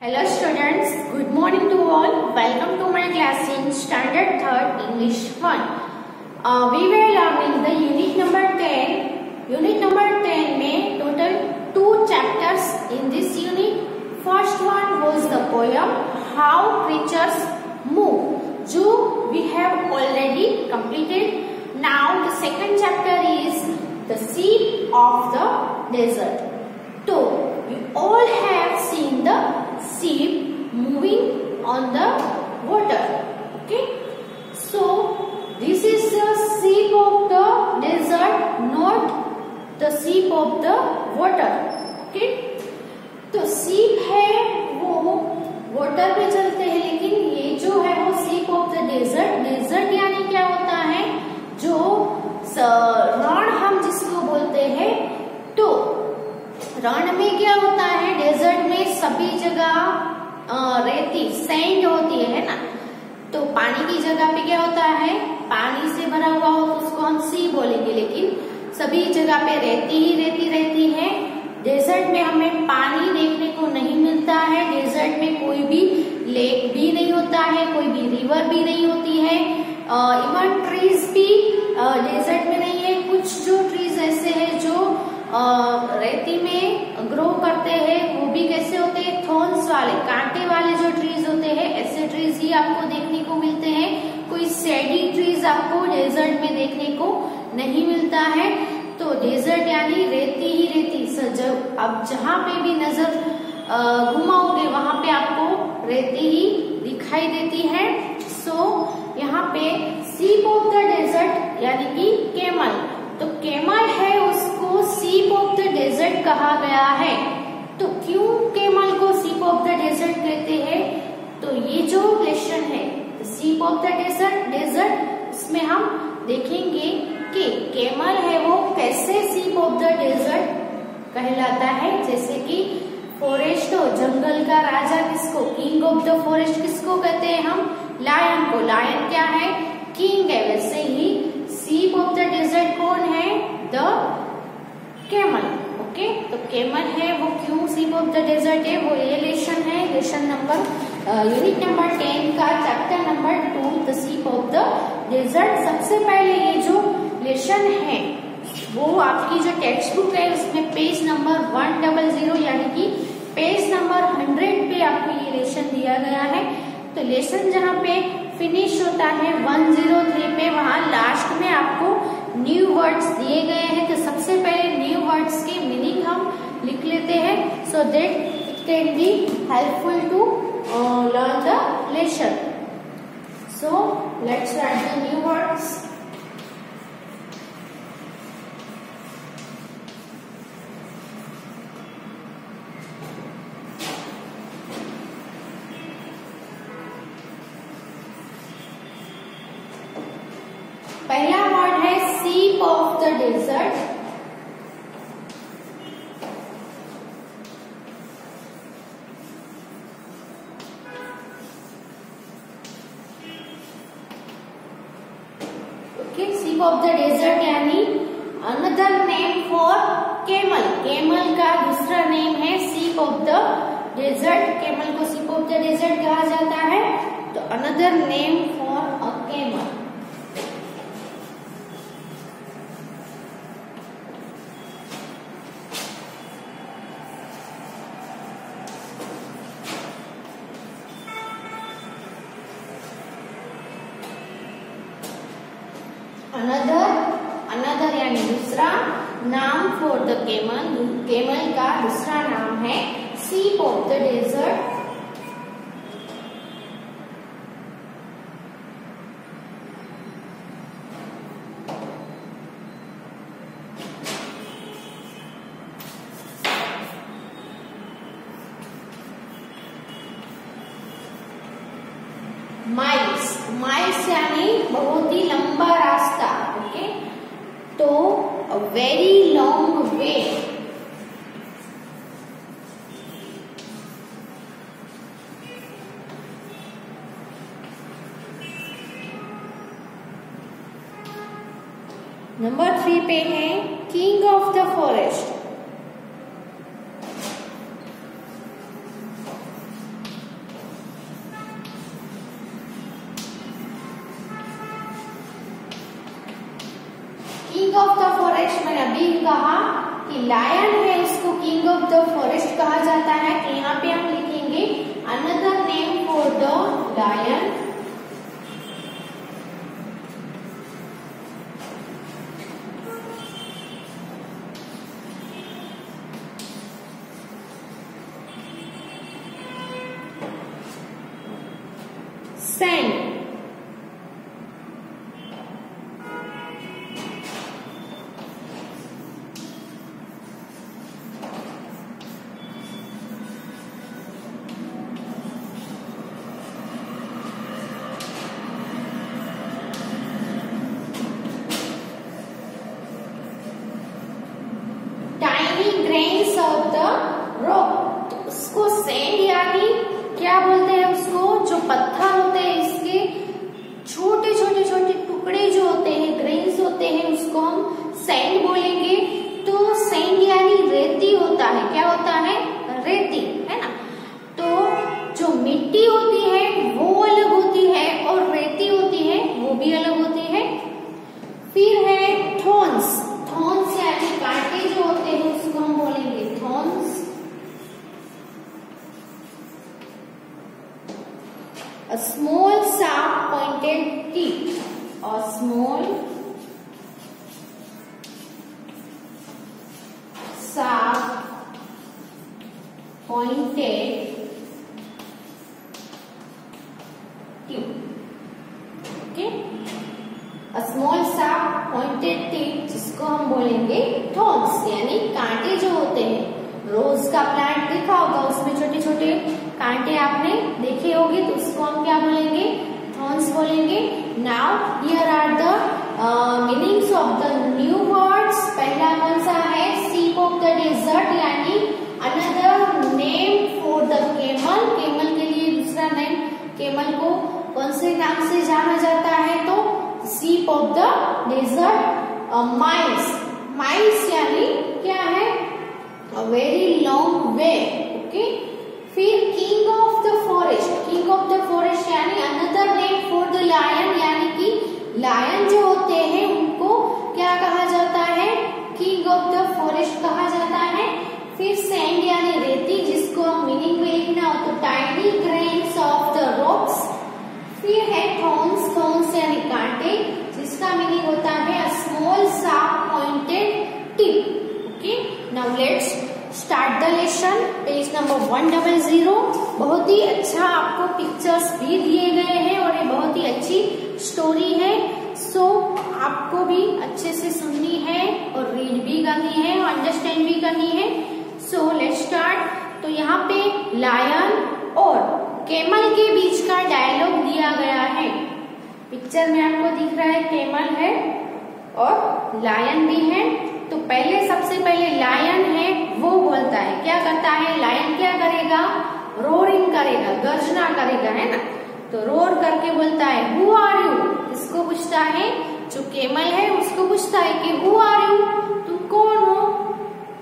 Hello students, good morning to all. Welcome to my class in Standard 3rd English 1. We were learning the unit number 10. Unit number 10 में total 2 chapters in this unit. First one was the poem How Creatures Move, जो we have already completed. Now the second chapter is the Sheep of the Desert. So we all have seen the sheep moving on the water. Okay, so this is the sheep of the desert, not the sheep of the water. Okay, तो sheep है वो water पे चलते हैं, लेकिन ये जो है वो sheep of the desert. Desert यानी क्या होता है, जो रण हम जिसको बोलते हैं. तो रण में क्या होता है, डेजर्ट में सभी जगह रेती सैंड होती है ना. तो पानी की जगह पे क्या होता है, पानी से भरा हुआ हो तो उसको हम सी बोलेंगे, लेकिन सभी जगह पे रेती ही रेती रहती है. डेजर्ट में हमें पानी देखने को नहीं मिलता है. डेजर्ट में कोई भी लेक भी नहीं होता है, कोई भी रिवर भी नहीं होती है. इवन ट्रीज भी डेजर्ट में नहीं है. कुछ जो ट्रीज ऐसे है जो रेती में ग्रो करते हैं, वो भी कैसे होते हैं, थॉर्न्स वाले, कांटे वाले जो ट्रीज होते हैं, ऐसे ट्रीज ही आपको देखने को मिलते हैं. कोई सैडी ट्रीज आपको डेजर्ट में देखने को नहीं मिलता है. तो डेजर्ट यानी रेती ही रेती. जब अब जहाँ पे भी नजर घुमाओगे वहां पे आपको रेती ही दिखाई देती है. सो यहाँ पे शीप ऑफ द डेजर्ट यानी कि कैमल. तो कैमल है उसको शीप ऑफ द डेजर्ट कहा गया है. तो क्यों कैमल को शीप ऑफ द डेजर्ट कहते हैं, तो ये जो लेसन है शीप ऑफ द डेजर्ट, उसमें हम देखेंगे कि कैमल है वो कैसे शीप ऑफ द डेजर्ट कहलाता है. जैसे कि फॉरेस्ट हो, जंगल का राजा किसको, किंग ऑफ द फॉरेस्ट किसको कहते हैं हम, लायन को. लायन क्या है, किंग है. वैसे ही शीप ऑफ द डेजर्ट कौन है, द कैमल. ओके, तो कैमल है वो क्यों शीप ऑफ द डेजर्ट है, वो ये लेसन है. लेसन नंबर यूनिट नंबर 10 का chapter number 2 the sheep of the desert. सबसे पहले ये जो लेसन है वो आपकी जो टेक्स्ट बुक है उसमें पेज नंबर 100 यानी कि पेज नंबर 100 पे आपको ये लेसन दिया गया है. तो लेसन जहाँ पे फिनिश होता है 103 पे, वहां लास्ट में आपको न्यू वर्ड्स दिए गए हैं. तो सबसे पहले न्यू वर्ड्स की मीनिंग हम लिख लेते हैं, so that it can be helpful to learn the lesson. So let's write the new words. पहला वर्ड है sheep of the desert. Okay, sheep of the desert यानी another name for camel. Camel का दूसरा name है sheep of the desert. Camel को sheep of the desert कहा जाता है. तो another name for a camel. Another यानी दूसरा, नाम फॉर द कैमल. कैमल का दूसरा नाम है sheep of the desert. Miles. Miles यानी बहुत ही लंबा रास्ता. ओके, तो a very long way. Number 3 पे है king of the forest. King of the forest, मैंने अभी कहा कि लायन है उसको किंग ऑफ द फॉरेस्ट कहा जाता है। तो यहाँ पे हम लिखेंगे another name for the lion, sand. Tiny grains of the rock, तो उसको सैंड यानी क्या बोलते हैं उसको, जो पत्थर होते हैं इसके छोटे छोटे छोटे टुकड़े जो होते हैं, ग्रेन्स होते हैं, उसको हम सैंड बोलेंगे। तो सैंड यानी रेती होता है, क्या होता है, रेती, है ना। तो जो मिट्टी होती है वो अलग होती है और रेती होती है वो भी अलग होती है। फिर है थॉर्न्स, थॉर्न्स यानी कांटे जो होते हैं उसको हम बोलेंगे thorns. A small sharp pointed tip, a small sharp pointed tip, okay, a small sharp pointed tip जिसको हम बोलेंगे थॉर्न्स यानी कांटे जो होते हैं। रोज का प्लांट देखा होगा, उसमें छोटे छोटे कांटे आपने देखे होंगे, तो उसको हम क्या बोलेंगे, थॉर्न्स बोलेंगे। Now here are the meanings of the new words. पहला कौन सा है, सीप ऑफ द डेजर्ट यानी another name for the camel, camel के लिए दूसरा नेम, केमल को कौन से नाम से जाना जाता है, तो ship of the desert. Miles, miles यानी क्या है, a very long way, okay। फिर king of the forest, king of the forest यानी another name for the lion, यानी कि लायन जो होते हैं उनको क्या कहा जाता है, किंग ऑफ द फॉरेस्ट कहा जाता है। फिर सैंड यानी रेती, जिसको हम मीनिंग में लिखना हो तो tiny grains of the rocks. फिर है थॉर्न्स, थॉर्न्स यानी कांटे, जिसका मीनिंग होता है a small sharp pointed tip, okay. Now let's start the lesson. Page number 100। बहुत ही अच्छा आपको पिक्चर्स भी दिए गए हैं और ये बहुत ही अच्छी स्टोरी है। सो आपको भी अच्छे से सुननी है और रीड भी करनी है और अंडरस्टैंड भी करनी है। So let's start. तो यहाँ पे लायन और कैमल के बीच का डायलॉग दिया गया है। पिक्चर में आपको दिख रहा है कैमल है और लायन भी है। तो पहले सबसे पहले लायन है वो बोलता है, क्या करता है, लायन क्या करेगा, रोरिंग करेगा, गर्जना करेगा, है ना। तो रोर करके बोलता है हु आर यू, इसको पूछता है, जो कैमल है उसको पूछता है कि हु आर यू, तुम कौन हो।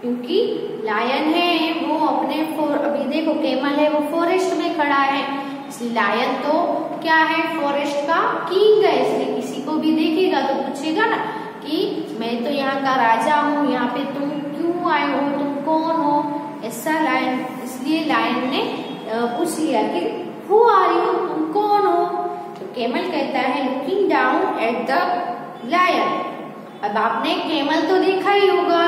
क्योंकि लायन है वो अपने अभी देखो कैमल है वो फॉरेस्ट में खड़ा है, इसलिए लायन तो क्या है, फॉरेस्ट का किंग है, इसलिए किसी को भी देखेगा तो पूछेगा ना कि मैं तो यहाँ का राजा हूँ, यहाँ पे तुम क्यों आए हो, तुम कौन हो, ऐसा लायन, इसलिए लायन ने पूछ लिया कि हु आर यू, तुम कौन हो। तो कैमल कहता है looking down at the lion. अब आपने कैमल तो देखा ही होगा,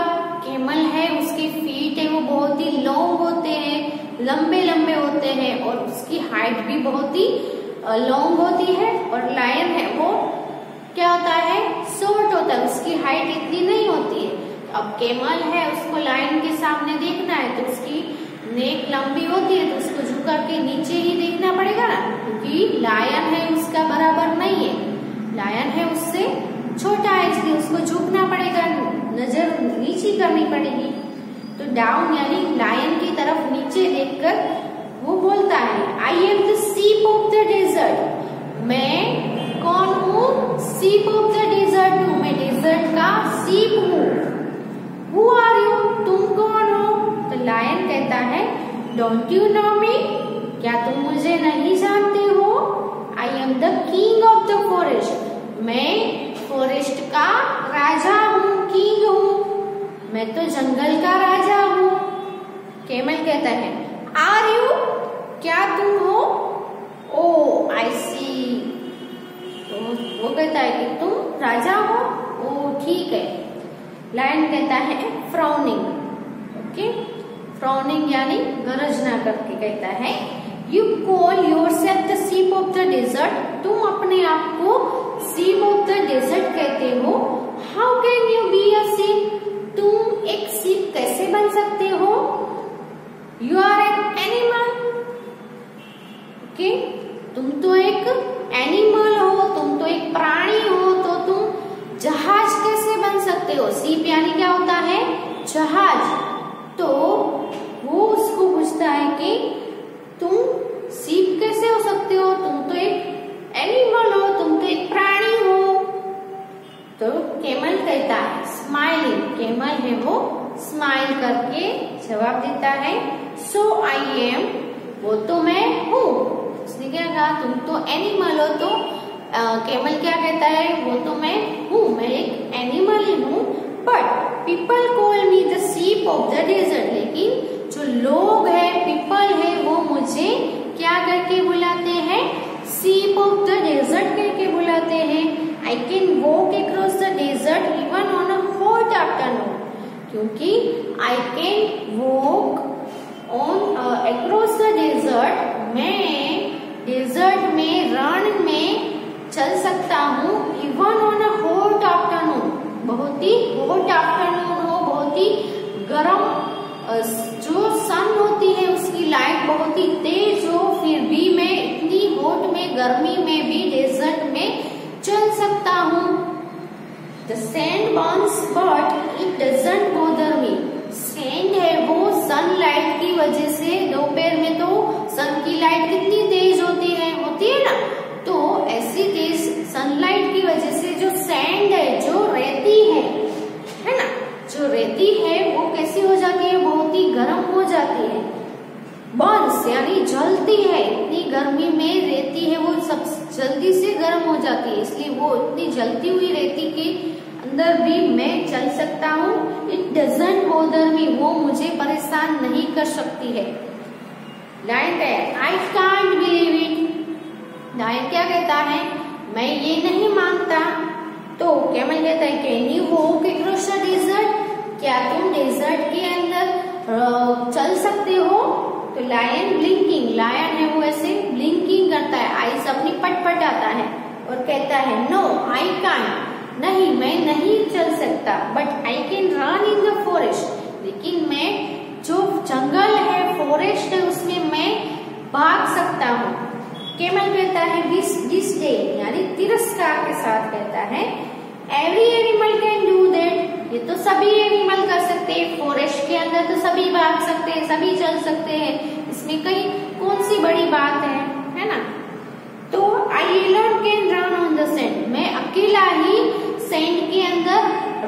कैमल है उसके फीट है वो बहुत ही लॉन्ग होते हैं, लंबे लंबे होते हैं और उसकी हाइट भी बहुत ही लॉन्ग होती है। और लायन है वो क्या होता है, शॉर्ट होता है, उसकी हाइट इतनी नहीं होती है। अब कैमल है उसको लायन के सामने देखना है तो उसकी नेक लंबी होती है तो उसको झुका के नीचे ही देखना पड़ेगा ना, क्योंकि लायन है उसका बराबर नहीं है, लायन है उससे छोटा है, इसलिए उसको झुकना पड़ेगा, नजर नीचे करनी पड़ेगी। तो डाउन यानी लायन की तरफ नीचे देखकर वो बोलता है I am the ship of the desert, मैं कौन हूँ, सीप ऑफ द डेजर्ट हूँ, मैं डेजर्ट का सीप हूँ। हु आर यू, तुम कौन हो। तो लायन कहता है डोंट यू नो मी, क्या तुम मुझे नहीं जानते हो, I am the king of the forest, मैं फॉरेस्ट का राजा हूँ। किंग हूँ, मैं तो जंगल का राजा हूँ। कैमल कहता है आर यू, क्या तुम हो? ओ आई सी, तो वो कहता है कि तुम राजा हो, ओ ठीक है। लायन कहता है फ्राउनिंग, ओके, फ्राउनिंग यानी गरजना करके कहता है you call your self the ship of the desert, तुम अपने आप को सीप ऑफ द डेजर्ट कहते हो। How can you be a sheep, तुम एक सीप कैसे बन सकते हो? You are an animal, okay, तुम तो एक एनिमल हो, तुम तो एक प्राणी हो, तो तुम जहाज कैसे बन सकते हो? सीप यानी क्या होता है? जहाज। तो वो उसको पूछता है कि तुम सीप कैसे हो सकते हो, तुम तो एक एनिमल हो, तुम तो एक प्राणी हो। तो कैमल कहता है स्माइलिंग, कैमल है वो स्माइल करके जवाब देता है सो आई एम, वो तो मैं हूँ। उसने क्या कहा, तुम तो एनिमल हो, तो कैमल क्या कहता है, वो तो मैं हूँ, मैं एक एनिमल ही हूँ, but people call me the ship of the desert, लेकिन जो लोग हैं, पीपल है, वो मुझे क्या करके बुलाते हैं? सीप ऑफ द डेजर्ट करके बुलाते हैं। I can walk across the desert even on a hot afternoon, क्योंकि I can walk on across the desert, मैं डेजर्ट में, रण में चल सकता हूँ, even on a hot afternoon, बहुत ही हॉट आफ्टरनून हो, बहुत ही गर्म, जो सन होती है उसकी लाइट बहुत ही तेज हो, फिर भी मैं इतनी हॉट में, गर्मी में भी डेजर्ट में चल सकता हूँ। The sand burns but it doesn't bother me, sand है वो सनलाइट की वजह से, दोपहर में तो सन की लाइट कितनी तेज होती है ना, तो ऐसी तेज सनलाइट की वजह से जो सैंड है, जो रेती है ना, जो रेती है वो कैसी हो जाती है? बहुत ही गर्म हो जाती है। बर्न्स यानी जलती है, इतनी गर्मी में रेती है वो सब जल्दी से गर्म हो जाती है, इसलिए वो इतनी जलती हुई रेती के अंदर भी मैं चल सकता हूँ। इट डजंट बॉदर मी, वो मुझे परेशान नहीं कर सकती है। लायन है I can't believe it, lion क्या कहता है, मैं ये नहीं मानता। तो कैमल कहता है can you walk across the desert, क्या तुम डेजर्ट के अंदर चल सकते हो? तो लायन ब्लिंकिंग, लायन है वो ऐसे ब्लिंकिंग करता है, आईज अपनी पटपट आता है और कहता है नो आई कांट, नहीं मैं नहीं चल सकता, but I can run in the forest, लेकिन मैं जो जंगल है, फॉरेस्ट है, उसमें मैं भाग सकता हूँ। कैमल कहता है डिस्डेन यानी तिरस्कार के साथ कहता है every animal can do that, ये तो सभी एनिमल कर सकते हैं, फॉरेस्ट के अंदर तो सभी भाग सकते हैं, सभी चल सकते हैं, इसमें कहीं कौन सी बड़ी बात है ना। तो I alone can run on the sand, मैं अकेला ही सैंड के अंदर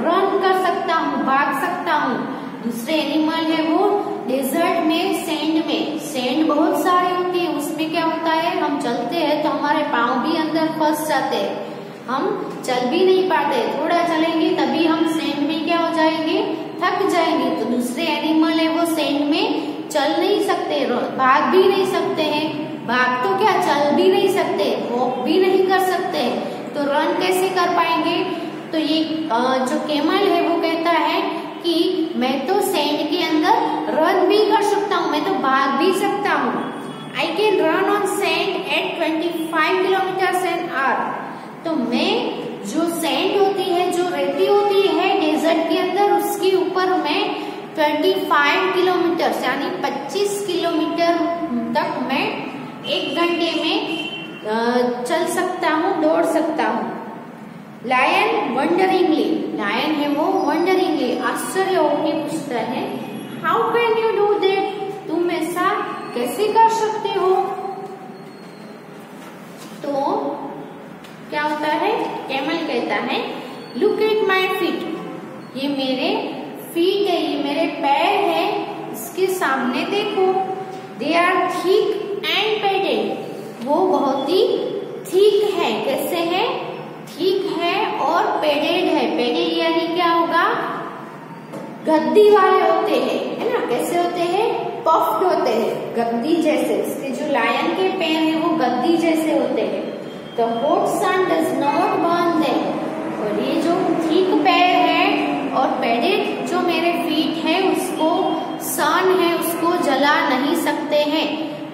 रन कर सकता हूँ, भाग सकता हूँ। दूसरे एनिमल है वो डेजर्ट में, सैंड बहुत सारी होती है, उसमें क्या होता है, हम चलते हैं तो हमारे पाँव भी अंदर फंस जाते हैं, हम चल भी नहीं पाते, थोड़ा चलेंगे तभी हम सैंड में क्या हो जाएंगे, थक जाएंगे। तो दूसरे एनिमल है वो सैंड में चल नहीं सकते, भाग भी नहीं सकते हैं, भाग तो क्या चल भी नहीं सकते, वॉक भी नहीं कर सकते, तो रन कैसे कर पाएंगे। तो ये जो कैमल है वो कहता है कि मैं तो सैंड के अंदर रन भी कर सकता हूँ, मैं तो भाग भी सकता हूँ। I can run on sand at 25 kilometre an hour, तो मैं जो सैंड होती है, जो रेती होती है डेजर्ट के अंदर, उसके ऊपर मैं 25 किलोमीटर यानी 25 किलोमीटर तक मैं 1 घंटे में चल सकता हूँ, दौड़ सकता हूँ। लायन वंडरिंगली, लायन है वो वंडरिंगली आश्चर्य होकर पूछता है how can you do that, तुम ऐसा कैसे कर सकते हो। तो क्या होता है, कैमल कहता है लुक एट माई फीट, ये मेरे फीट है, ये मेरे पैर है, इसके सामने देखो, they are thick and padded, वो बहुत ही थिक है, कैसे है, थिक है और पेडेड है, पेडेड यानी क्या होगा, गद्दी वाले होते हैं, है ना, कैसे होते हैं, पफ्ड होते हैं, गद्दी जैसे। इसके जो लायन के पैर हैं वो गद्दी जैसे होते हैं। The hot sun does not burn them। और ये जो ठीक पैर है और पैडेड जो मेरे फीट है उसको सन है उसको जला नहीं सकते हैं।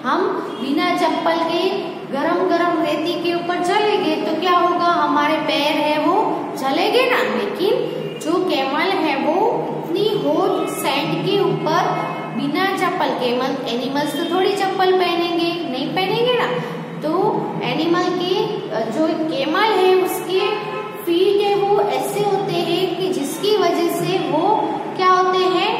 हम बिना चप्पल के गरम गरम रेती के ऊपर चलेंगे तो क्या होगा, हमारे पैर है वो जलेंगे ना। लेकिन जो कैमल है वो इतनी हॉट सैंड के ऊपर बिना चप्पल, कैमल एनिमल्स तो थोड़ी चप्पल पहनेंगे, नहीं पहनेंगे ना। तो एनिमल के जो कैमल है उसके फीट है वो ऐसे होते हैं कि जिसकी वजह से वो क्या होते हैं,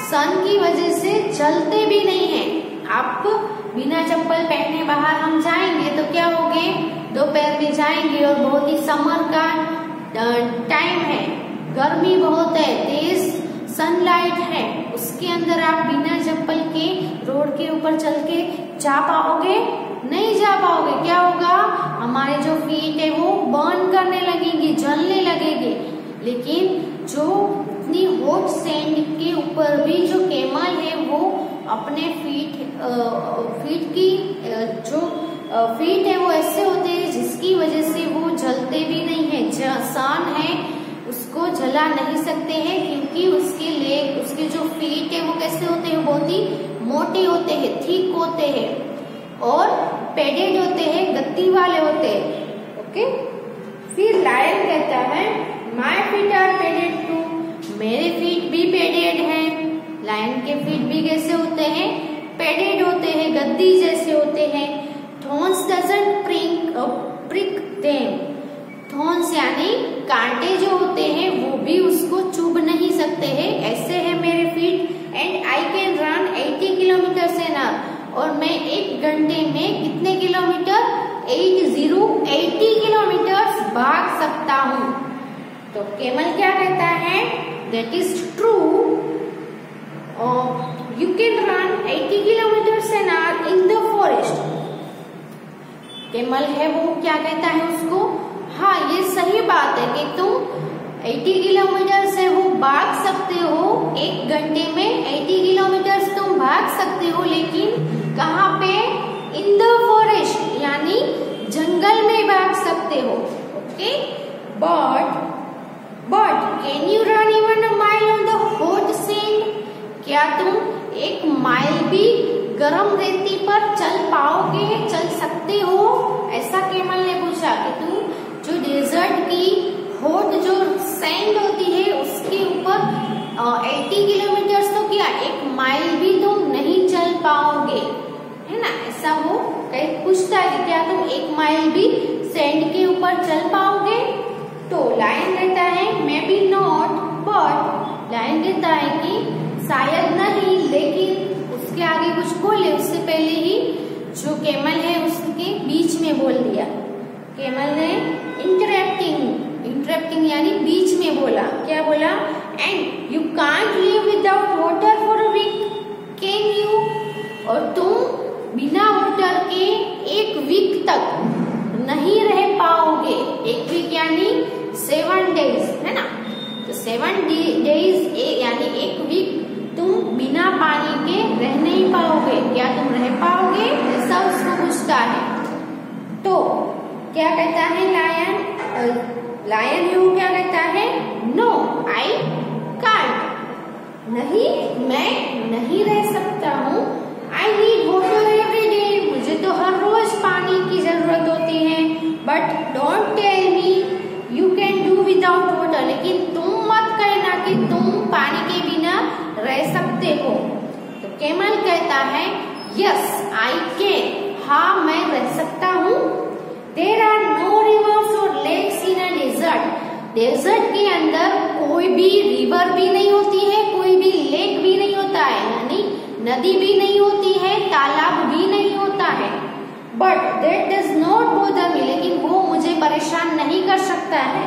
सन की वजह से जलते भी नहीं है। आप बिना चप्पल पहने बाहर हम जाएंगे तो क्या होगे, दोपहर में जाएंगे और बहुत ही समर का टाइम है, गर्मी बहुत है, तेज सनलाइट है, उसके अंदर आप बिना चप्पल के रोड के ऊपर चल के जा पाओगे, नहीं जा पाओगे। क्या होगा, हमारे जो फीट है वो बर्न करने लगेंगे, जलने लगेंगे। लेकिन जो इतनी हॉट सैंड के ऊपर भी जो कैमल है वो अपने फीट की जो फीट है वो ऐसे होते हैं जिसकी वजह से वो जलते भी नहीं है। सन है उसको जला नहीं सकते हैं क्योंकि उसके लेग, उसके जो फीट है वो कैसे होते हैं, बहुत ही मोटे होते हैं, थिक होते हैं और पेडेड होते हैं, गद्दी वाले होते हैं। ओके, फिर लायन कहता है my feet are padded too, मेरे फीट भी पेडेड हैं। लायन के फीट भी कैसे होते हैं, पेडेड होते हैं, गद्दी जैसे होते हैं। Thorns doesn't prick them, thorns यानी कांटे जो होते हैं वो भी उसको चुभ नहीं सकते हैं, ऐसे है मेरे feet. And I can run 80 kilometre an our, और मैं 1 घंटे में कितने किलोमीटर, 80 किलोमीटर भाग सकता हूँ। तो कैमल क्या कहता है, that is true, you can run 80 kilometre an our in the forest. Camel है वो क्या कहता है उसको, हाँ ये सही बात है कि तुम 80 किलोमीटर से वो भाग सकते हो, 1 घंटे में 80 किलोमीटर तुम भाग सकते हो, लेकिन कहाँ पे, इन द फॉरेस्ट यानी जंगल में भाग सकते हो। Okay, but can you run even a mile on the hot sand, क्या तुम 1 माइल भी गरम रेती पर चल पाओगे, चल सकते हो, ऐसा कैमल ने पूछा कि तुम जो डेजर्ट की हॉट जो सैंड होती है उसके ऊपर 80 किलोमीटर तो क्या 1 माइल भी तुम नहीं चल पाओगे, है ना। ऐसा वो पूछता है कि क्या तुम 1 माइल भी सैंड के ऊपर चल पाओगे। तो लायन कहता है maybe not, but lion कहता है कि शायद नहीं, लेकिन उसके आगे कुछ बोले, उससे पहले ही जो कैमल है उसके बीच में बोल दिया। कैमल ने इंटरप्टिंग यानी बीच में बोला, क्या बोला, and you can't live without water for a week, can you, और तुम बिना वाटर के 1 वीक तक नहीं रह पाओगे। 1 वीक यानी 7 डेज, है ना। तो 7 डेज यानी 1 वीक तुम बिना पानी के रह नहीं पाओगे, क्या तुम रह पाओगे, ऐसा उसको पूछता है। तो क्या कहता है लायन है वो क्या कहता है, नो आई कांट, नहीं मैं नहीं रह सकता हूँ। I need water every day, मुझे तो हर रोज पानी की जरूरत होती है। But don't tell me you can do without water, लेकिन तुम मत कहना कि तुम पानी के बिना रह सकते हो। तो कैमल कहता है यस आई कैन, हाँ मैं रह सकता हूँ। देयर आर नो रिवर्स और lakes in a desert, desert के अंदर कोई भी रिवर भी नहीं होती है, कोई भी लेक भी नहीं होता है, यानी नदी भी नहीं होती है, तालाब भी नहीं होता है। But that does not bother me, लेकिन वो मुझे परेशान नहीं कर सकता है।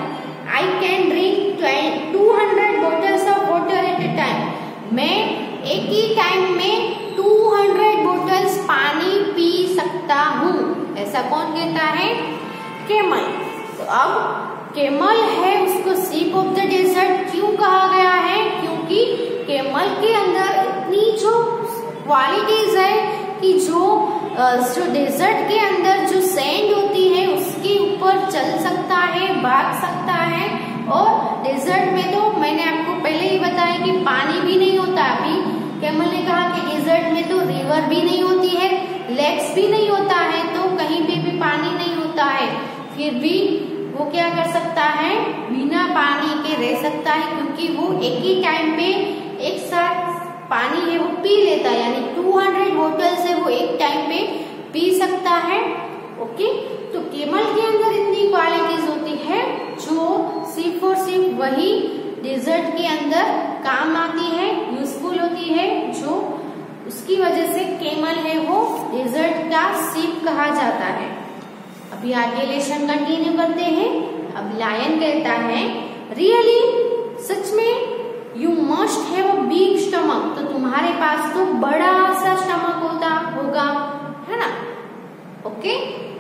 I can drink 200 bottles of water at a time, मैं एक ही टाइम में 200 बॉटल्स पानी पी सकता हूँ। ऐसा कौन कहता है, कैमल। तो अब कैमल है उसको शीप ऑफ द डेजर्ट क्यों कहा गया है, क्योंकि कि कैमल के अंदर इतनी जो क्वालिटीज है कि जो डेजर्ट के अंदर जो सैंड होती है उसके ऊपर चल सकता है, भाग सकता है। और डेजर्ट में तो मैंने आपको पहले ही बताया कि पानी भी नहीं होता। अभी कैमल ने कहा कि डेजर्ट में तो रिवर भी नहीं होती है, लेक्स भी नहीं होता है, तो कहीं पे भी पानी नहीं होता है, फिर भी वो क्या कर सकता है, बिना पानी के रह सकता है, क्योंकि वो एक ही टाइम पे एक साथ पानी है वो पी लेता है, यानी 200 बोतल से वो एक टाइम पे पी सकता है। ओके, तो कैमल के अंदर इतनी क्वालिटीज होती है जो सिर्फ और सिर्फ वही डेजर्ट के अंदर काम आती है, यूजफुल होती है, जो उसकी वजह से कैमल है वो डेजर्ट का शीप कहा जाता है। अभी आगे लेसन कंटिन्यू करते हैं। अब लायन कहता है, रियली, सच में, you must have a big stomach, तो तुम्हारे पास तो बड़ा सा स्टमक होगा, है ना। ओके,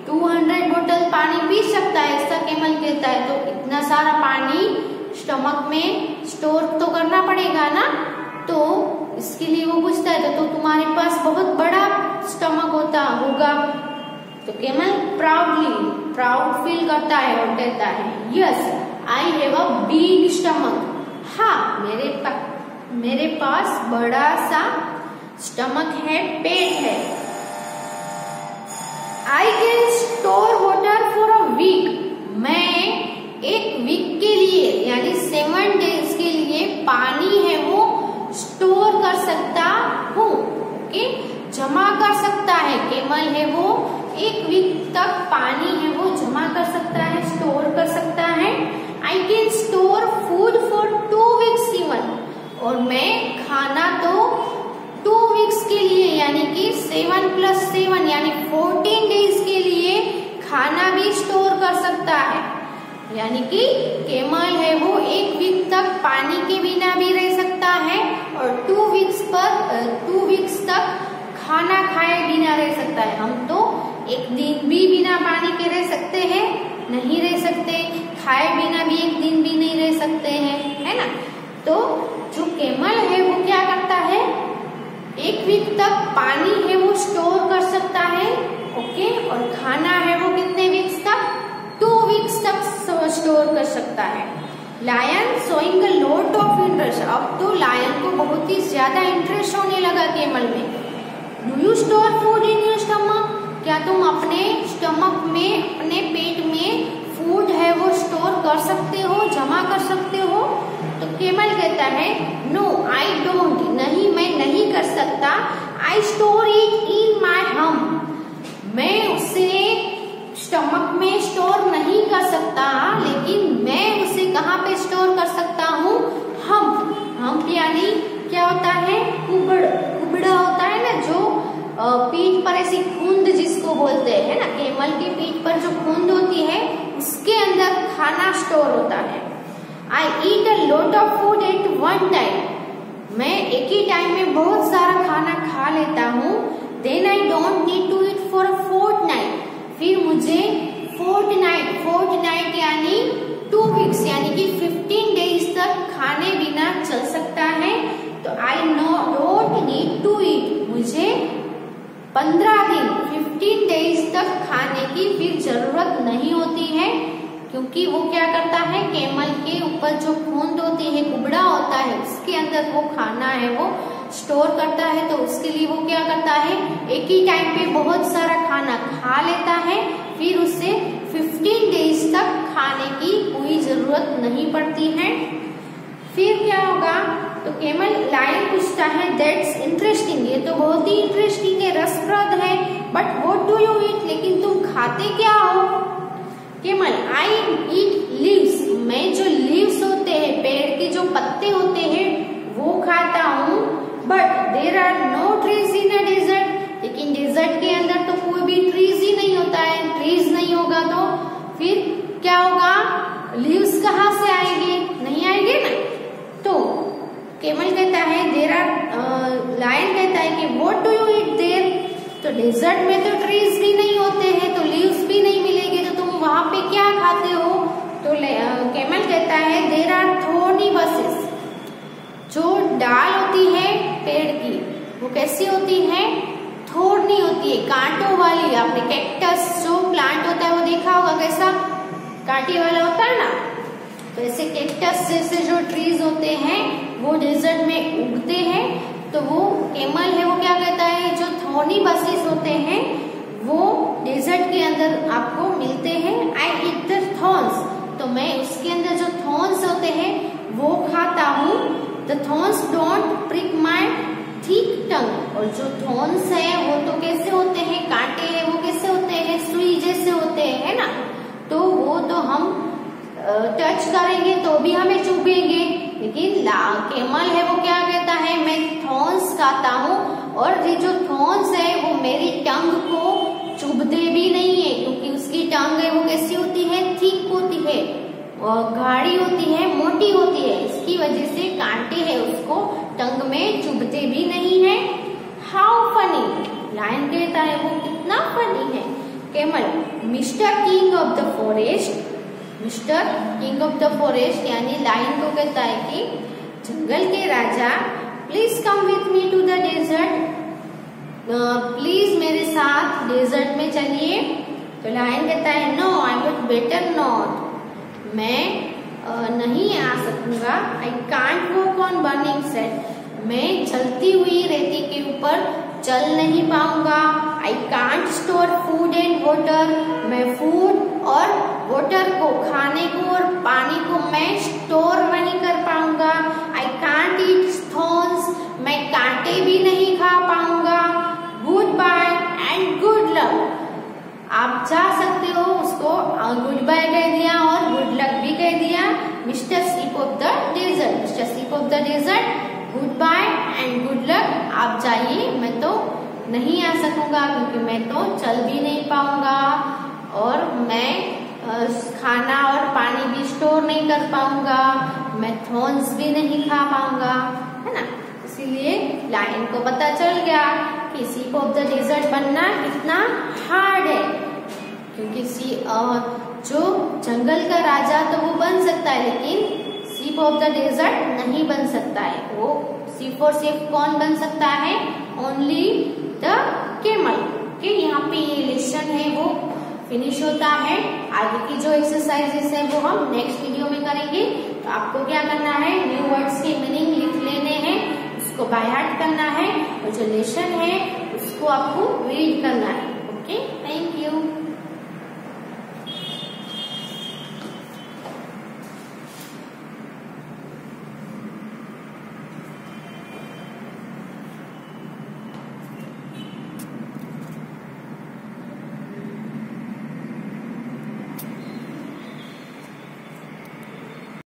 200 बोतल पानी पी सकता है ऐसा कैमल कहता है, तो इतना सारा पानी स्टमक में स्टोर तो करना पड़ेगा ना, तो इसके लिए वो पूछता है तो तुम्हारे पास बहुत बड़ा स्टमक होगा। तो कैमल प्राउड फील करता है और कहता है, yes, I have a big stomach, हाँ, मेरे पास बड़ा सा स्टमक है, पेट है। I can store water for a week, मैं एक वीक के लिए यानी 7 डेज के लिए पानी है वो स्टोर कर सकता हूँ। ओके, जमा कर सकता है, कैमल है वो एक वीक तक पानी है वो जमा कर सकता है, स्टोर कर सकता है। I can store food for 2 weeks even, और मैं खाना तो 2 वीक्स के लिए यानी कि 7 + 7 यानी 14 डेज के लिए खाना भी स्टोर कर सकता है। यानी कि कैमल है वो एक वीक तक पानी के बिना भी रह सकता है और 2 वीक्स तक खाना खाए बिना रह सकता है। हम तो एक दिन भी बिना पानी के रह सकते हैं? नहीं रह सकते। खाए बिना भी एक दिन भी नहीं रह सकते हैं, है ना। तो जो कैमल है वो क्या करता है, एक वीक तक पानी है वो स्टोर कर सकता है। ओके, और खाना है वो कितने वीक्स तक? 2 वीक्स तक स्टोर कर सकता है। Lion showing a lot of interest, अब तो लायन को बहुत ही ज्यादा इंटरेस्ट होने लगा कैमल में। Do you store food in your stomach, क्या तुम अपने स्टमक में, अपने पेट में फूड है वो स्टोर कर सकते हो, जमा कर सकते हो? तो कैमल कहता है, नो आई डोंट, नहीं, मैं नहीं कर सकता। आई स्टोर इट इन माई हम, मैं उसे स्टमक में स्टोर नहीं कर सकता, लेकिन मैं उसे कहाँ पे स्टोर कर सकता हूँ? हम यानी क्या होता है? कुबड़ा होता है ना, जो पीठ पर ऐसी खूंद जिसको बोलते हैं ना, कैमल की पीठ पर जो खूंद होती है उसके अंदर खाना स्टोर होता है। I eat a lot of food at one time, मैं एक ही टाइम में बहुत सारा खाना खा लेता हूँ। Then I don't need to eat for a fortnight, फिर मुझे फोर्टनाइट यानी 2 वीक्स यानी कि 15 डेज तक खाने बिना चल सकता है। तो I don't need to eat, मुझे 15 दिन 15 डेज तक खाने की फिर जरूरत नहीं होती है, क्योंकि वो क्या करता है, कैमल के ऊपर जो खूंद होती है, कुबड़ा होता है, उसके अंदर वो खाना है वो स्टोर करता है। तो उसके लिए वो क्या करता है, एक ही टाइम पे बहुत सारा खाना खा लेता है, फिर उसे 15 डेज तक खाने की कोई जरूरत नहीं पड़ती है। फिर क्या होगा, तो कैमल लायन पूछता है, दैट्स इंटरेस्टिंग, ये तो बहुत ही इंटरेस्टिंग है, रसप्रद है, but what do you eat, लेकिन तुम खाते क्या हो? कैमल, आई ईट लीव्स, मैं जो लीव्स होते हैं, पेड़ के जो पत्ते होते हैं वो खाता हूँ। But there are no trees in a desert, लेकिन डेजर्ट के अंदर तो कोई भी ट्रीज ही नहीं होता है। ट्रीज नहीं होगा तो फिर क्या होगा, लीव्स कहाँ से आएंगे? नहीं आएंगे ना। तो कैमल कहता है, लायन कहता है कि what do you eat there, तो डेजर्ट में तो ट्रीज भी नहीं होते हैं, तो लीव्स भी नहीं मिलेंगे, तो तुम वहां पे क्या खाते हो? तो कैमल कहता है, देर आर थोर्नी बसेस, जो कैसी होती है, थोड़नी होती है, कांटों वाली। आपने कैक्टस जो प्लांट होता है वो देखा होगा, कैसा कांटे वाला होता है ना। तो ऐसे कैक्टस जैसे जो ट्रीज होते हैं वो डेजर्ट में उगते हैं। तो वो कैमल है, वो क्या कहता है, जो थॉर्नी बसेस होते हैं वो डेजर्ट के अंदर आपको मिलते हैं। आई ईट द थॉर्न्स, तो मैं उसके अंदर जो थॉर्न्स होते हैं वो खाता हूँ। The thorns don't prick my thick tongue, और जो थॉर्न्स है वो तो कैसे होते हैं, कांटे हैं वो कैसे होते हैं, सुई जैसे होते हैं, है ना। तो वो तो हम टच करेंगे तो भी हमें चुभेंगे, लेकिन कैमल है वो क्या कहता है, मैं थॉर्न्स खाता हूँ और ये जो थॉर्न्स है वो मेरी टंग को चुभते भी नहीं है, क्योंकि उसकी टंग है वो कैसी होती है, थिक होती है, गाढ़ी होती है, मोटी होती है। इसकी वजह से कांटे हैं उसको टंग में चुभते भी नहीं है। हाउ फनी, लायन कहता है वो कितना फनी है। Camel, mister king of the forest, mister king of the forest यानी लायन को कहता है कि जंगल के राजा, please come with me to the desert, please मेरे साथ डेजर्ट में चलिए। तो लायन कहता है no I would better not, मैं नहीं आ सकूंगा। I can't walk on burning sand, मैं जलती हुई रेती के ऊपर चल नहीं पाऊंगा। I can't store food and water, मैं फूड और वाटर को, खाने को और पानी को मैं स्टोर नहीं कर पाऊंगा। आई कांट ईट थॉर्न्स, मैं कांटे भी नहीं खा पाऊंगा। Good bye and good luck, आप जा सकते हो, उसको गुड बाय कह दिया और गुड लक भी कह दिया। Mister sleep of the desert, mister sleep of the desert, good bye and good luck, आप जाइए, मैं तो नहीं आ सकूंगा क्योंकि मैं तो चल भी नहीं पाऊंगा और मैं खाना और पानी भी स्टोर नहीं कर पाऊंगा, मैं थॉर्न्स भी नहीं खा पाऊंगा, है ना। इसीलिए लायन को पता चल गया कि स्लीप ऑफ द डेजर्ट बनना कितना हार्ड है, क्योंकि जो जंगल का राजा तो वो बन सकता है लेकिन स्लीप ऑफ द डेजर्ट नहीं बन सकता है। वो सिर्फ और सिर्फ कौन बन सकता है, ओनली द कैमल। के यहाँ पे ये लेसन है वो फिनिश होता है। आगे की जो एक्सरसाइजेस है वो हम नेक्स्ट वीडियो में करेंगे। तो आपको क्या करना है, न्यू वर्ड्स के मीनिंग लिख लेने हैं, उसको बाय हार्ट करना है और जो लेसन है उसको आपको रीड करना है।